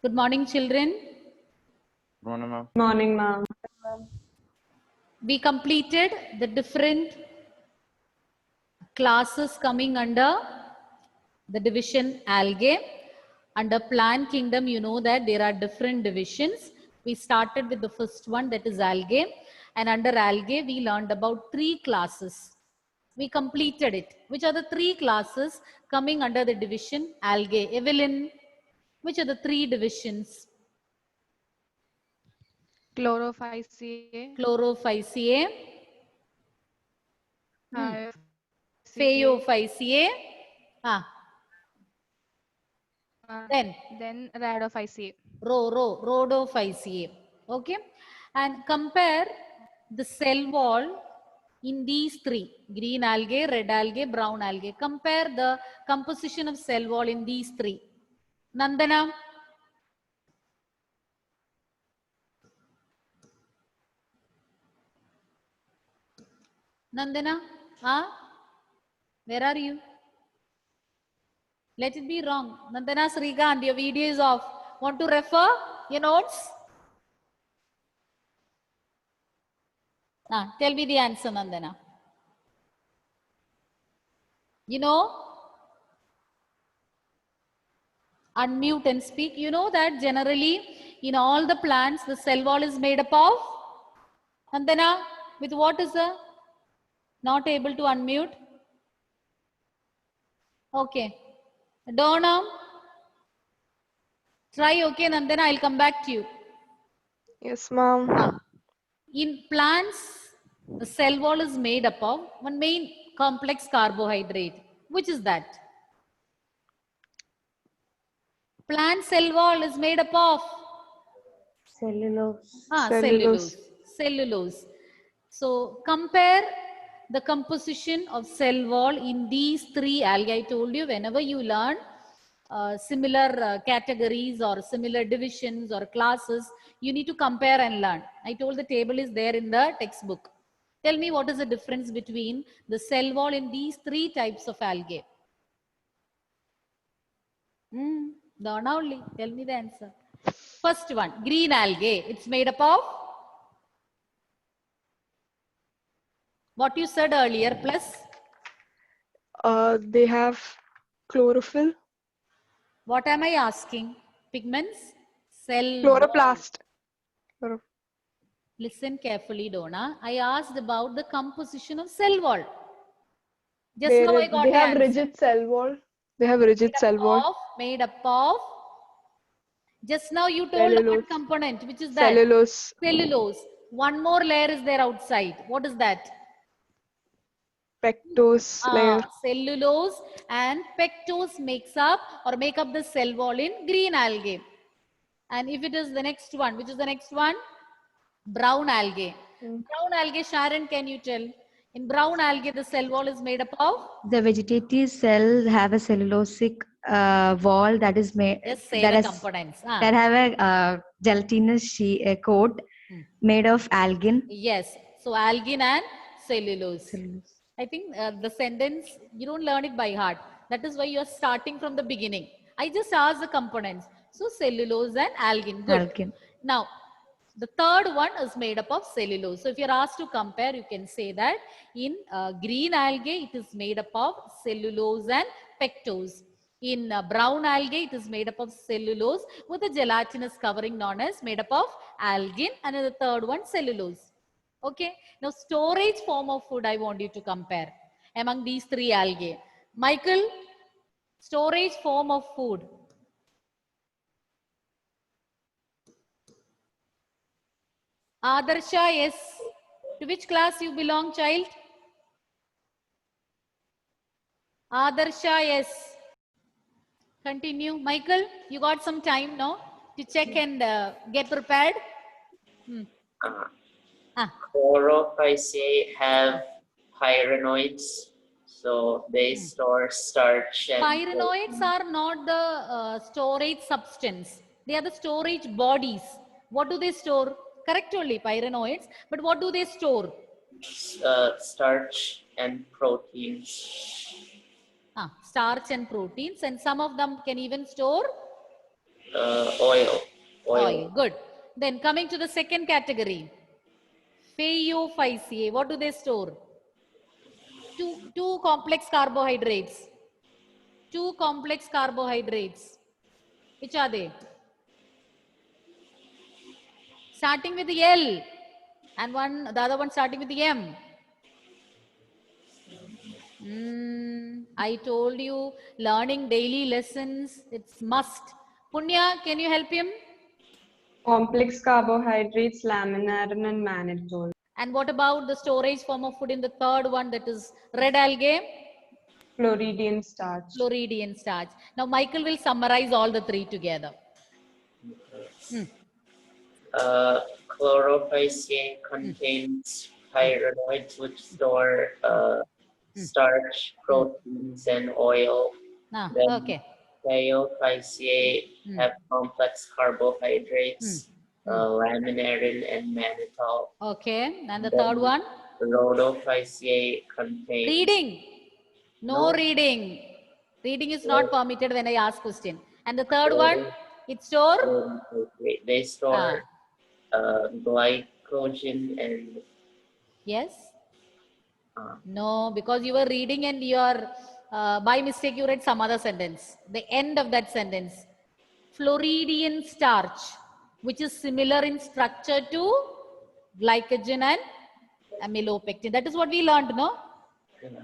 Good morning, children. Morning, ma'am. Morning, ma'am. We completed the different classes coming under the division algae. Under plant kingdom, you know that there are different divisions. We started with the first one, that is algae. And under algae, we learned about 3 classes. We completed it. Which are the 3 classes coming under the division algae? Evelyn, which are the 3 divisions? Chlorophyceae, Chlorophyceae, Phaeophyceae, then Rhodophyceae. Rhodophyceae. Okay, and compare the cell wall in these 3: green algae, red algae, brown algae. Compare the composition of cell wall in these 3. Nandana. Nandana, where are you? Let it be wrong. Nandana Srikant, your video is off. Want to refer your notes? Tell me the answer, Nandana. You know? Unmute and speak. You know that generally in all the plants, the cell wall is made up of? Nandana, with what is the? Not able to unmute? Okay. Donna, try, okay, Nandana, I'll come back to you. Yes, ma'am. In plants, the cell wall is made up of one main complex carbohydrate. Which is that? Plant cell wall is made up of? Cellulose. Cellulose. So compare the composition of cell wall in these 3 algae. I told you whenever you learn similar categories or similar divisions or classes, you need to compare and learn. I told the table is there in the textbook. Tell me what is the difference between the cell wall in these 3 types of algae. Donna only, tell me the answer. First one, green algae. It's made up of? What you said earlier, plus? They have chlorophyll. What am I asking? Pigments? Cell Chloroplast. Listen carefully, Donna. I asked about the composition of cell wall. Just They now I got have an answer. rigid cell wall. They have rigid cell wall. Made up of? Just now you told Cellulose. one component. Which is that? Cellulose. Cellulose. One more layer is there outside. What is that? Pectose layer. Cellulose and pectose makes up or make up the cell wall in green algae. And if it is the next one, which is the next one? Brown algae. Brown algae, Sharon, can you tell? In brown algae, the cell wall is made up of? The vegetative cells have a cellulosic wall that is made. Just say the components. That have a gelatinous coat made of algin. Yes. So algin and cellulose. I think the sentence, you don't learn it by heart. That is why you are starting from the beginning. I just asked the components. So cellulose and algin. Good. Algin. Now, the third one is made up of cellulose. So if you're asked to compare, you can say that in green algae, it is made up of cellulose and pectose. In brown algae, it is made up of cellulose with a gelatinous covering known as made up of algin, and the third one cellulose. Okay. Now storage form of food I want you to compare among these 3 algae. Michael, storage form of food. Adarsha, yes. To which class you belong, child? Adarsha, yes. Continue. Michael, you got some time now to check and get prepared? Chlorophyceae have pyrenoids, so they store starch. And pyrenoids are not the storage substance. They are the storage bodies. What do they store? Correct only, pyrenoids. But what do they store? Starch and proteins. Starch and proteins, and some of them can even store Oil. Oil. Good. Then coming to the second category, Phaeophyceae. What do they store? Two complex carbohydrates. Two complex carbohydrates. Which are they? Starting with the L and the other one starting with the M. I told you, learning daily lessons, it's must. Punya, can you help him? Complex carbohydrates, laminarin and mannitol. And what about the storage form of food in the third one, that is red algae? Floridian starch. Floridian starch. Now Michael will summarize all the three together. Chlorophyceae contains pyrenoids which store starch, proteins, and oil. Then Okay. Phaeophyceae have complex carbohydrates, laminarin and mannitol. Okay. And the Then third one? Rhodophyceae contains Reading. No No. reading. Reading is not permitted when I ask question. And the third one, it store? They store glycogen and Yes. No, because you were reading and you are, by mistake, you read some other sentence. The end of that sentence. Floridian starch, which is similar in structure to glycogen and amylopectin. That is what we learned, no?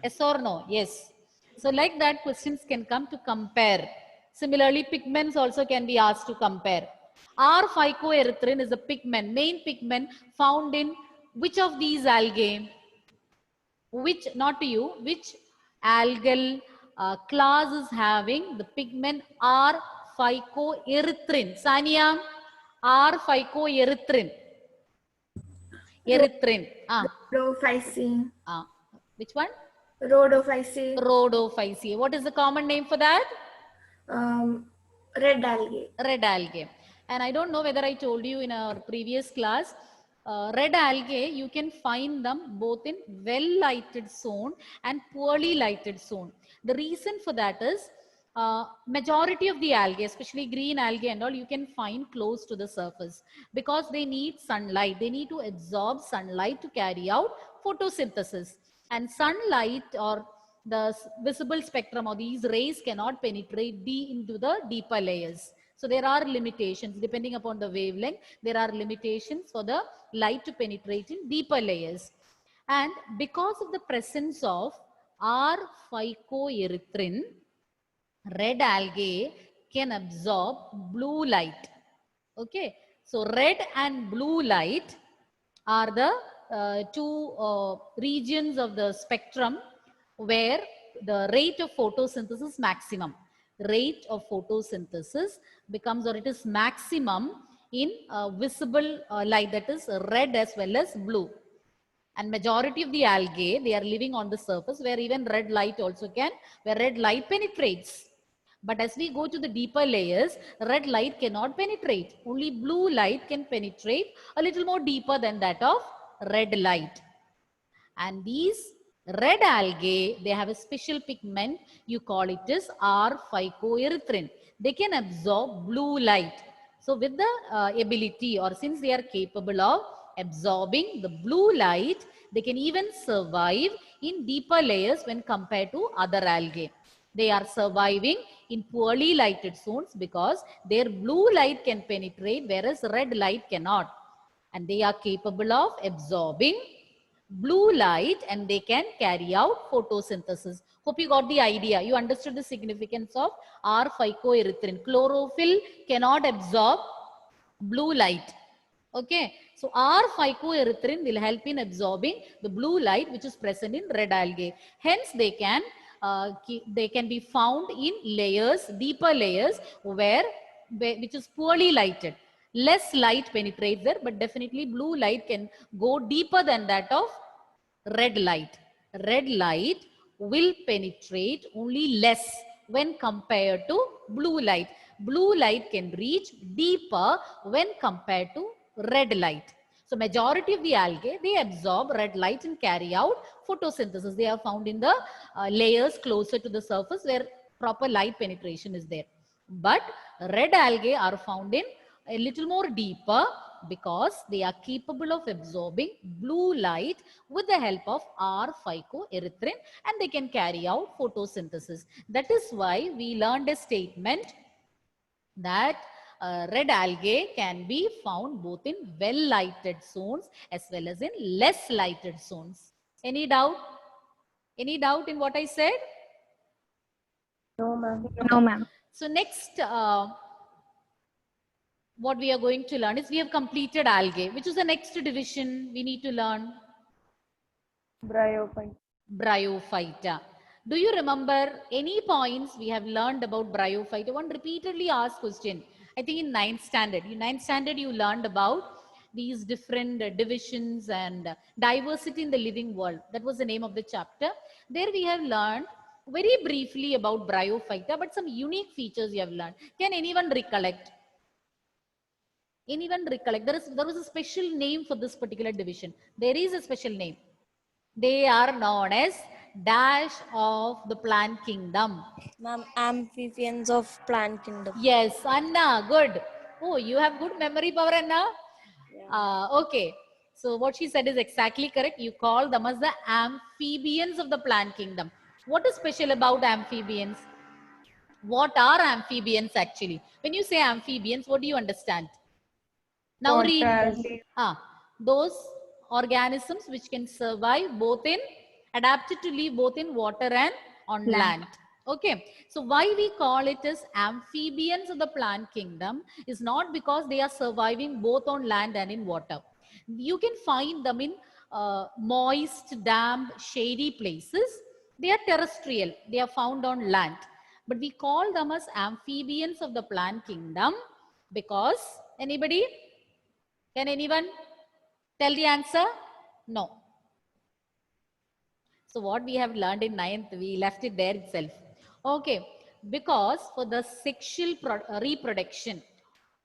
Yes or no? Yes. So like that, questions can come to compare. Similarly, pigments also can be asked to compare. R-phycoerythrin is a pigment, main pigment found in which of these algae? Which, not to you, which algal class is having the pigment R-phycoerythrin? Sania, R-phycoerythrin. Erythrin. Rhodophyceae. Which one? Rhodophyceae. Rhodophyceae. What is the common name for that? Red algae. Red algae. And I don't know whether I told you in our previous class, red algae, you can find them both in well lighted zone and poorly lighted zone. The reason for that is majority of the algae, especially green algae and all, you can find close to the surface because they need sunlight. They need to absorb sunlight to carry out photosynthesis. And sunlight or the visible spectrum or these rays cannot penetrate into the deeper layers. So there are limitations depending upon the wavelength. There are limitations for the light to penetrate in deeper layers. And because of the presence of R-phycoerythrin, red algae can absorb blue light. Okay. So red and blue light are the two regions of the spectrum where the rate of photosynthesis maximum. Rate of photosynthesis becomes, or it is maximum in visible light, that is red as well as blue. And majority of the algae, they are living on the surface where even red light also can, where red light penetrates. But as we go to the deeper layers, red light cannot penetrate. Only blue light can penetrate a little more deeper than that of red light. And these red algae, they have a special pigment. You call it as R-phycoerythrin. They can absorb blue light. So with the ability, or since they are capable of absorbing the blue light, they can even survive in deeper layers when compared to other algae. They are surviving in poorly lighted zones because their blue light can penetrate, whereas red light cannot. And they are capable of absorbing blue light and they can carry out photosynthesis. Hope you got the idea. You understood the significance of R-phycoerythrin. Chlorophyll cannot absorb blue light. Okay. So R-phycoerythrin will help in absorbing the blue light which is present in red algae. Hence they can be found in layers, deeper layers which is poorly lighted. Less light penetrates there, but definitely blue light can go deeper than that of red light. Red light will penetrate only less when compared to blue light. Blue light can reach deeper when compared to red light. So majority of the algae, they absorb red light and carry out photosynthesis. They are found in the layers closer to the surface where proper light penetration is there. But red algae are found in a little more deeper because they are capable of absorbing blue light with the help of R-phycoerythrin, and they can carry out photosynthesis. That is why we learned a statement that red algae can be found both in well lighted zones as well as in less lighted zones. Any doubt? Any doubt in what I said? No, ma'am. No, ma'am. So next, what we are going to learn is we have completed algae. Which is the next division we need to learn? Bryophyte. Bryophyta. Do you remember any points we have learned about Bryophyta? One repeatedly asked question. I think in 9th standard. In 9th standard, you learned about these different divisions and diversity in the living world. That was the name of the chapter. There we have learned very briefly about Bryophyta, but some unique features you have learned. Can anyone recollect? Anyone recollect? There was a special name for this particular division. There is a special name. They are known as dash of the plant kingdom. Ma'am, amphibians of plant kingdom. Yes, Anna, good. Oh, you have good memory power, Anna. Okay. So what she said is exactly correct. You call them as the amphibians of the plant kingdom. What is special about amphibians? What are amphibians actually? When you say amphibians, what do you understand? Now read. Those organisms which can survive both in, adapted to live both in water and on land. Okay. So why we call it as amphibians of the plant kingdom is not because they are surviving both on land and in water. You can find them in moist, damp, shady places. They are terrestrial. They are found on land. But we call them as amphibians of the plant kingdom because, anybody? Can anyone tell the answer? No. So what we have learned in 9th, we left it there itself. Okay. Because for the sexual reproduction,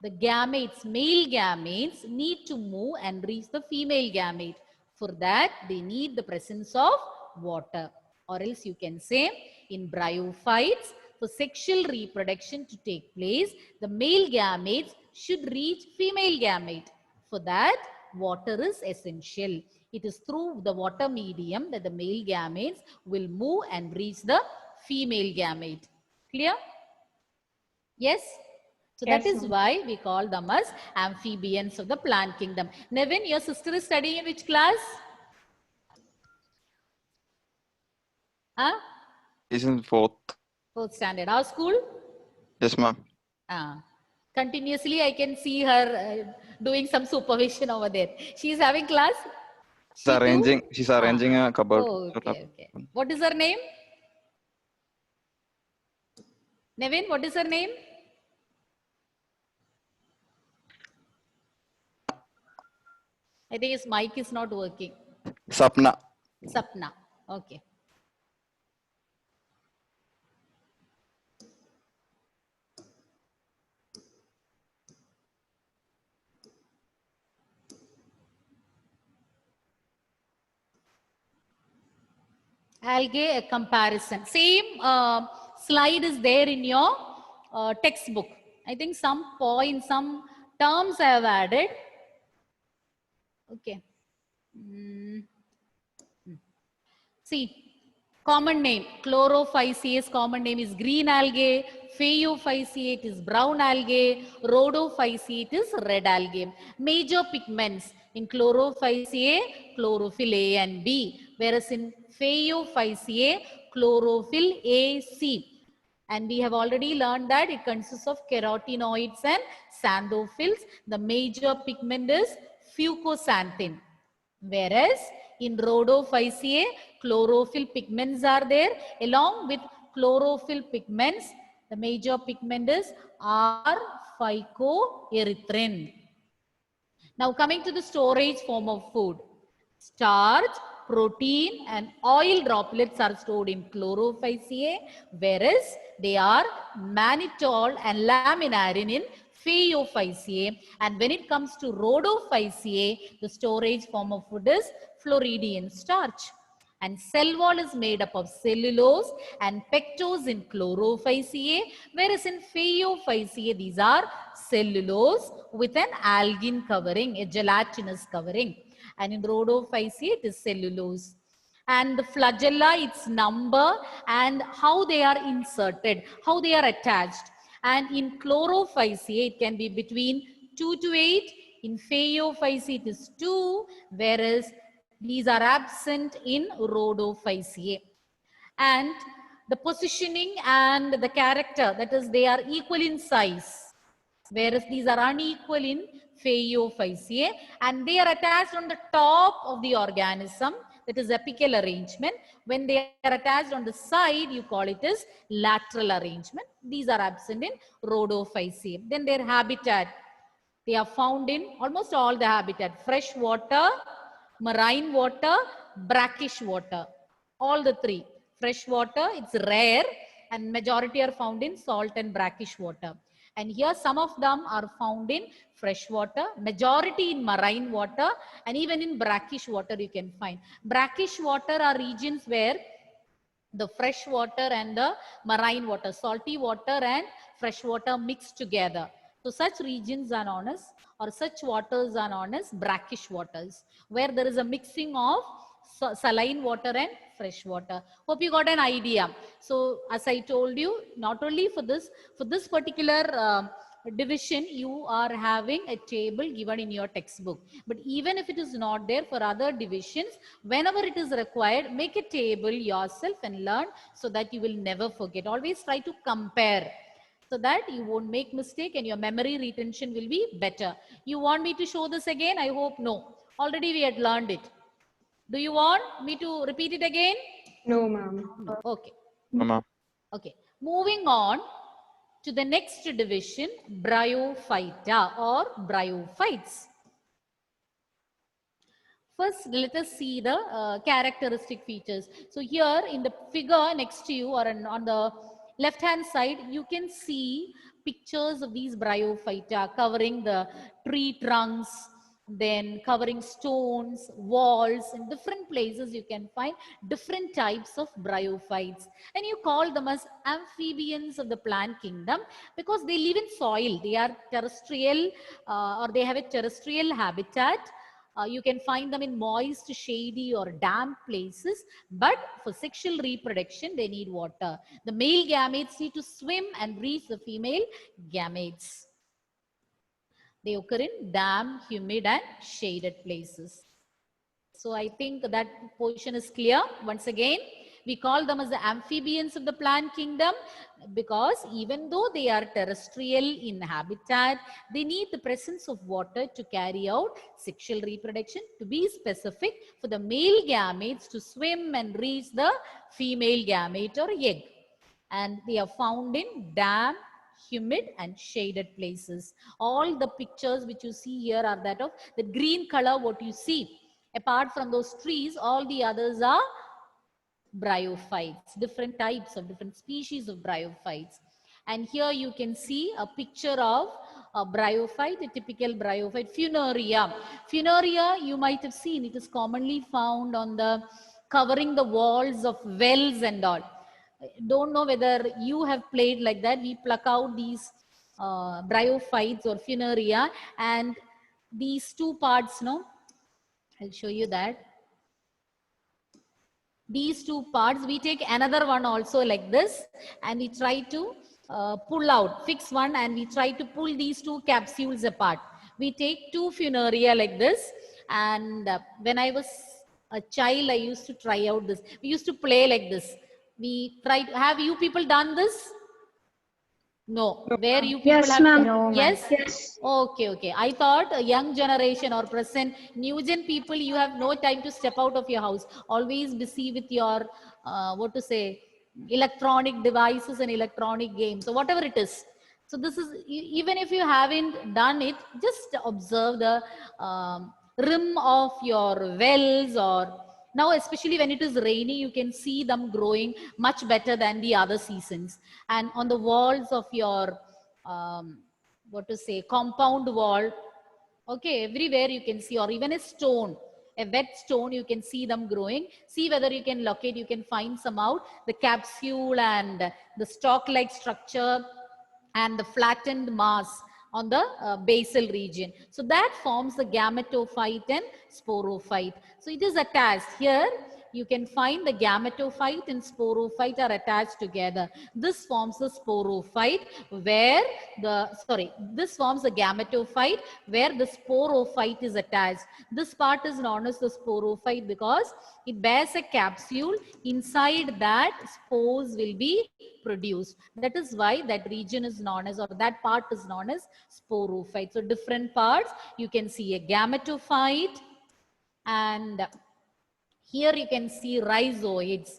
the gametes, male gametes need to move and reach the female gamete. For that, they need the presence of water. Or else you can say, in bryophytes, for sexual reproduction to take place, the male gametes should reach female gamete. For that, water is essential. It is through the water medium that the male gametes will move and reach the female gamete. Clear? Yes? So Yes, that is ma'am. why we call them as amphibians of the plant kingdom. Nevin, your sister is studying in which class? Huh? He's in 4th. 4th standard. Our school? Yes, ma'am. Continuously, I can see her doing some supervision over there. She is having class? She's arranging a cupboard. Oh, okay, okay. What is her name? Nevin, what is her name? I think his mic is not working. Sapna. Sapna. Okay. Algae, a comparison. Same slide is there in your textbook. I think some points, some terms I have added. Okay. See, common name, chlorophyceae, common name is green algae, phaeophyceate is brown algae, rhodophyceate is red algae. Major pigments in chlorophyceae, chlorophyll A and B, whereas in phaeophyceae, chlorophyll A, C. And we have already learned that it consists of carotenoids and xanthophylls. The major pigment is fucoxanthin. Whereas in rhodophyceae, chlorophyll pigments are there. Along with chlorophyll pigments, the major pigment is R-phycoerythrin. Now coming to the storage form of food. Starch, protein and oil droplets are stored in chlorophyceae, whereas they are mannitol and laminarin in phaeophyceae. And when it comes to rhodophyceae, the storage form of food is Floridian starch. And cell wall is made up of cellulose and pectose in Chlorophyceae, whereas in Phaeophyceae, these are cellulose with an algin covering, a gelatinous covering. And in Rhodophyceae, it is cellulose. And the flagella, its number and how they are inserted, how they are attached. And in Chlorophyceae, it can be between 2 to 8. In Phaeophyceae, it is 2, whereas these are absent in Rhodophyceae. And the positioning and the character, that is, they are equal in size, whereas these are unequal in Phaeophyceae, and they are attached on the top of the organism, that is apical arrangement. When they are attached on the side, you call it as lateral arrangement. These are absent in Rhodophyceae. Then their habitat, they are found in almost all the habitat: fresh water, marine water, brackish water. All the three. Fresh water, it's rare, and majority are found in salt and brackish water. And here some of them are found in fresh water, majority in marine water, and even in brackish water you can find. Brackish water are regions where the fresh water and the marine water, salty water and fresh water mixed together. So such regions are known as, or such waters are known as brackish waters, where there is a mixing of saline water and fresh water. Hope you got an idea. So as I told you, not only for this particular division, you are having a table given in your textbook. But even if it is not there for other divisions, whenever it is required, make a table yourself and learn, so that you will never forget. Always try to compare, so that you won't make mistake and your memory retention will be better. You want me to show this again? I hope no. Already we had learned it. Do you want me to repeat it again? No, ma'am. No. Okay. No, ma'am. Okay. Moving on to the next division, Bryophyta or bryophytes. First, let us see the characteristic features. So here in the figure next to you, or on the left hand side, you can see pictures of these Bryophyta covering the tree trunks, then covering stones, walls. In different places you can find different types of bryophytes, and you call them as amphibians of the plant kingdom because they live in soil. They are terrestrial, or they have a terrestrial habitat. You can find them in moist, shady or damp places, but for sexual reproduction they need water. The male gametes need to swim and reach the female gametes. They occur in damp, humid and shaded places. So I think that portion is clear. Once again, we call them as the amphibians of the plant kingdom because even though they are terrestrial in habitat, they need the presence of water to carry out sexual reproduction. To be specific, for the male gametes to swim and reach the female gamete or egg. And they are found in damp, humid and shaded places. All the pictures which you see here are that of the green color what you see. Apart from those trees, all the others are bryophytes, different types of different species of bryophytes. And here you can see a picture of a bryophyte, a typical bryophyte, Funaria. Funaria, you might have seen, it is commonly found on the covering the walls of wells and all. Don't know whether you have played like that. We pluck out these bryophytes or Funaria, and these two parts, no, I'll show you that. These two parts, we take another one also like this, and we try to pull out, fix one, and we try to pull these two capsules apart. We take two Funaria like this, and when I was a child, I used to try out this. We used to play like this. We tried. Have you people done this? No. Where you people Yes, have ma'am. done? Yes. Yes. Okay, okay. I thought a young generation or present new gen people, you have no time to step out of your house. Always busy with your, what to say, electronic devices and electronic games. So whatever it is. So this is, even if you haven't done it, just observe the rim of your wells, or now especially when it is rainy, you can see them growing much better than the other seasons. And on the walls of your, what to say, compound wall, okay, everywhere you can see, or even a stone. a wet stone, you can see them growing. See whether you can locate, you can find some out. The capsule and the stalk-like structure and the flattened mass on the basal region. So that forms the gametophyte and sporophyte. So it is attached here. You can find the gametophyte and sporophyte are attached together. This forms the sporophyte where this forms the gametophyte where the sporophyte is attached. This part is known as the sporophyte because it bears a capsule. Inside that, spores will be produced. That is why that region is known as, or that part is known as sporophyte. So different parts, you can see a gametophyte, and here you can see rhizoids.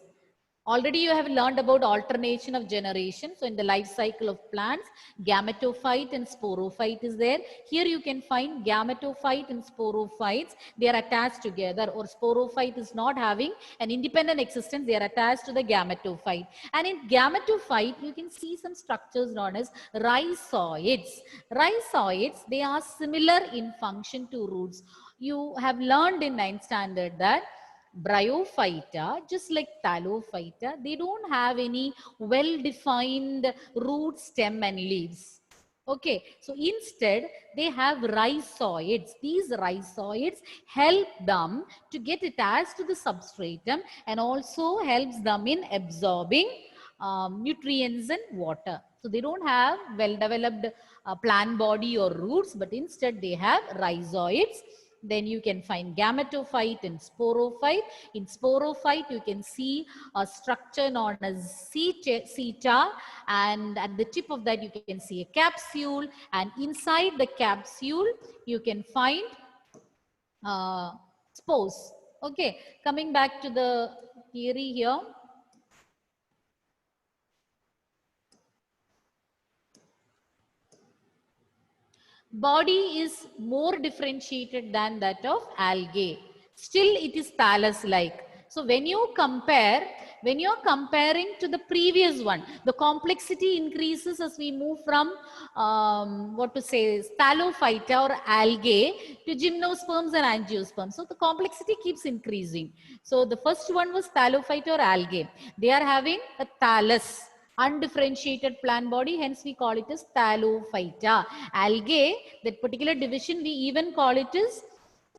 Already you have learned about alternation of generation. So in the life cycle of plants, gametophyte and sporophyte is there. Here you can find gametophyte and sporophytes. They are attached together, or sporophyte is not having an independent existence. They are attached to the gametophyte. And in gametophyte, you can see some structures known as rhizoids. Rhizoids, they are similar in function to roots. You have learned in 9th standard that Bryophyta, just like Thallophyta, they don't have any well-defined root, stem and leaves. Okay, so instead they have rhizoids. These rhizoids help them to get attached to the substratum and also helps them in absorbing nutrients and water. So they don't have well-developed plant body or roots, but instead they have rhizoids. Then you can find gametophyte and sporophyte. In sporophyte, you can see a structure known as seta, and at the tip of that, you can see a capsule, and inside the capsule, you can find spores. Okay, coming back to the theory here. Body is more differentiated than that of algae. Still, it is thallus-like. So when you're comparing to the previous one, the complexity increases as we move from Thallophyta or algae to gymnosperms and angiosperms. So the complexity keeps increasing. So the first one was Thallophyta or algae. They are having a thallus, undifferentiated plant body, hence we call it as Thallophyta. Algae, that particular division, we even call it as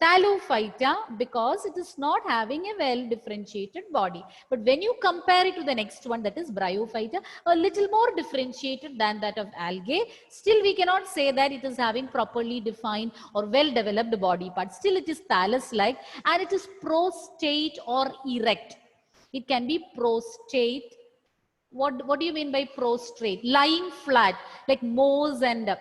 Thallophyta because it is not having a well differentiated body. But when you compare it to the next one, that is Bryophyta, a little more differentiated than that of algae, still we cannot say that it is having properly defined or well developed body part. Still it is thallus-like, and it is prostrate or erect. It can be prostrate. What do you mean by prostrate? Lying flat, like moss and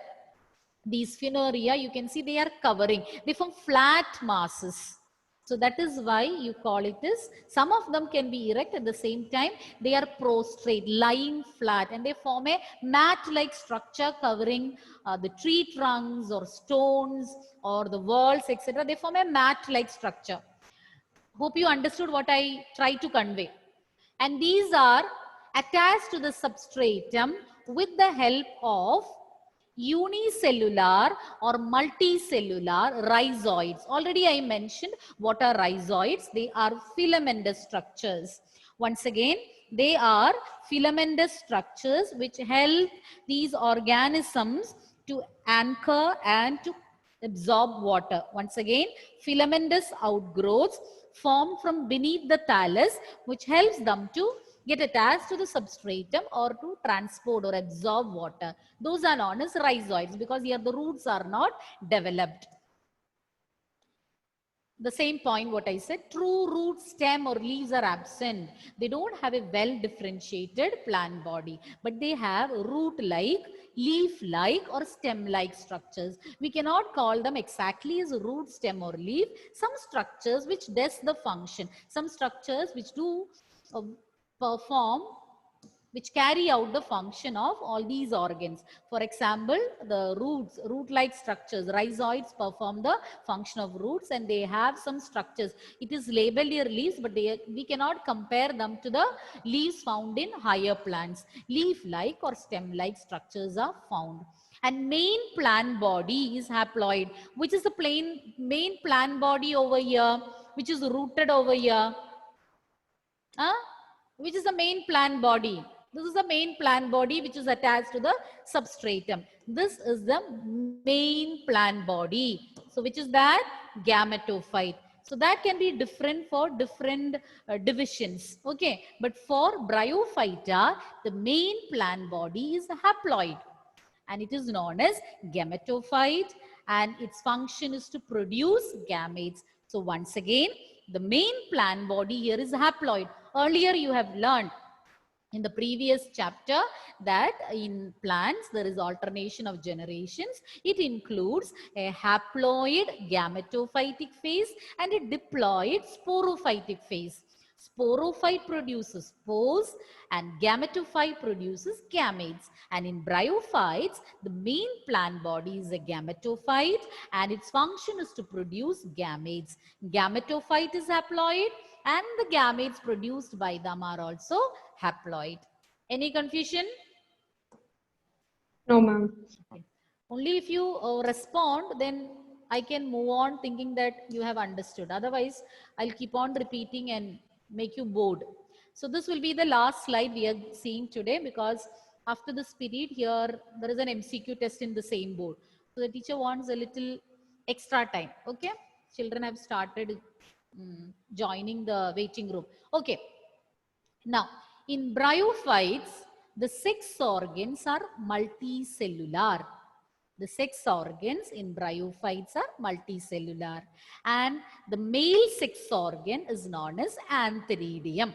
these funaria, you can see they are covering. They form flat masses. So that is why you call it as, some of them can be erect, at the same time they are prostrate, lying flat, and they form a mat-like structure covering the tree trunks or stones or the walls, etc. They form a mat-like structure. Hope you understood what I tried to convey. And these are attached to the substratum with the help of unicellular or multicellular rhizoids. Already I mentioned what are rhizoids. They are filamentous structures. Once again, they are filamentous structures which help these organisms to anchor and to absorb water. Once again, filamentous outgrowths formed from beneath the thallus, which helps them to get attached to the substratum or to transport or absorb water. Those are known as rhizoids because here the roots are not developed. The same point what I said, true root, stem or leaves are absent. They don't have a well differentiated plant body, but they have root-like, leaf-like or stem-like structures. We cannot call them exactly as a root, stem or leaf. Some structures which does the function, some structures which do which carry out the function of all these organs. For example, the roots, root-like structures, rhizoids perform the function of roots and they have some structures. It is labeled here leaves, but we cannot compare them to the leaves found in higher plants. Leaf-like or stem-like structures are found. And main plant body is haploid. Which is the main plant body over here? which is rooted over here? Huh? Which is the main plant body? This is the main plant body which is attached to the substratum. This is the main plant body. So which is that? Gametophyte. So that can be different for different divisions. Okay. But for Bryophyta, the main plant body is haploid. And it is known as gametophyte. And its function is to produce gametes. So once again, the main plant body here is haploid. Earlier you have learned in the previous chapter that in plants there is alternation of generations. It includes a haploid gametophytic phase and a diploid sporophytic phase. Sporophyte produces spores and gametophyte produces gametes. And in bryophytes, the main plant body is a gametophyte and its function is to produce gametes. Gametophyte is haploid and the gametes produced by them are also haploid. Any confusion? No, ma'am. Only if you respond, then I can move on thinking that you have understood. Otherwise, I'll keep on repeating and make you bored. So this will be the last slide we are seeing today, because after this period here, there is an MCQ test in the same board. So the teacher wants a little extra time. Okay. Children have started joining the waiting room. Okay. Now, in bryophytes, the sex organs are multicellular. The sex organs in bryophytes are multicellular. And the male sex organ is known as antheridium.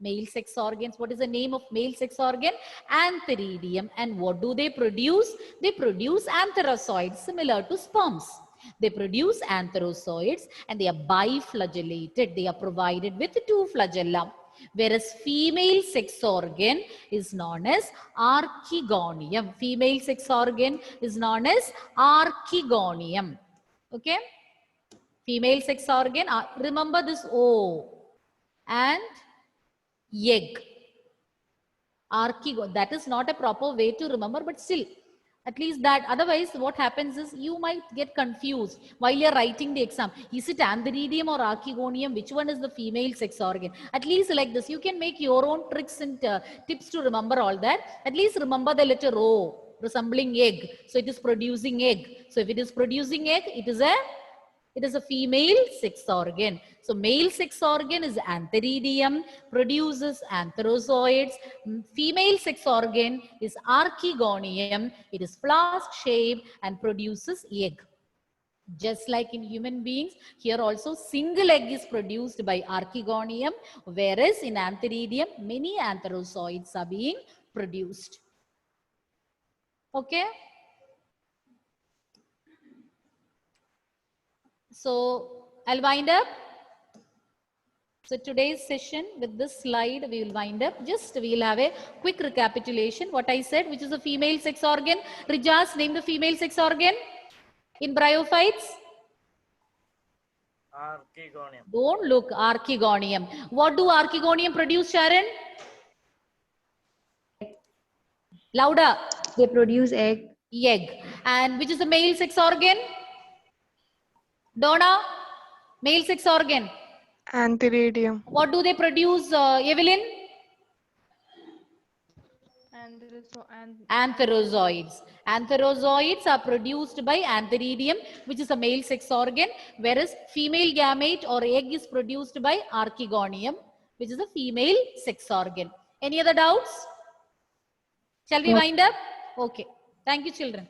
Male sex organs, what is the name of male sex organ? Antheridium. And what do they produce? They produce antherozoids similar to sperms. They produce antherozoids and they are biflagellated. They are provided with two flagella. Whereas female sex organ is known as archegonium. Female sex organ is known as archegonium. Okay. Female sex organ, remember this O and egg. That is not a proper way to remember, but still, at least that. Otherwise, what happens is you might get confused while you're writing the exam. Is it antheridium or archegonium? Which one is the female sex organ? At least like this, you can make your own tricks and tips to remember all that. At least remember the letter O, resembling egg. So it is producing egg. So if it is producing egg, it is a female sex organ. So male sex organ is antheridium, produces antherozoids. Female sex organ is archegonium. It is flask shaped and produces egg. Just like in human beings, here also single egg is produced by archegonium, whereas in antheridium, many antherozoids are being produced. Okay. So I'll wind up. So today's session with this slide, we will wind up. Just we'll have a quick recapitulation. What I said, which is a female sex organ. Rijas, name the female sex organ in bryophytes. Archegonium. Don't look, archegonium. What do archegonium produce, Sharon? Louder. They produce egg. Egg. And which is the male sex organ? Donna, male sex organ. Antheridium. What do they produce, Evelyn? Antherozoids. Antherozoids are produced by antheridium, which is a male sex organ, whereas female gamete or egg is produced by archegonium, which is a female sex organ. Any other doubts? Shall we wind up? Okay. Thank you, children.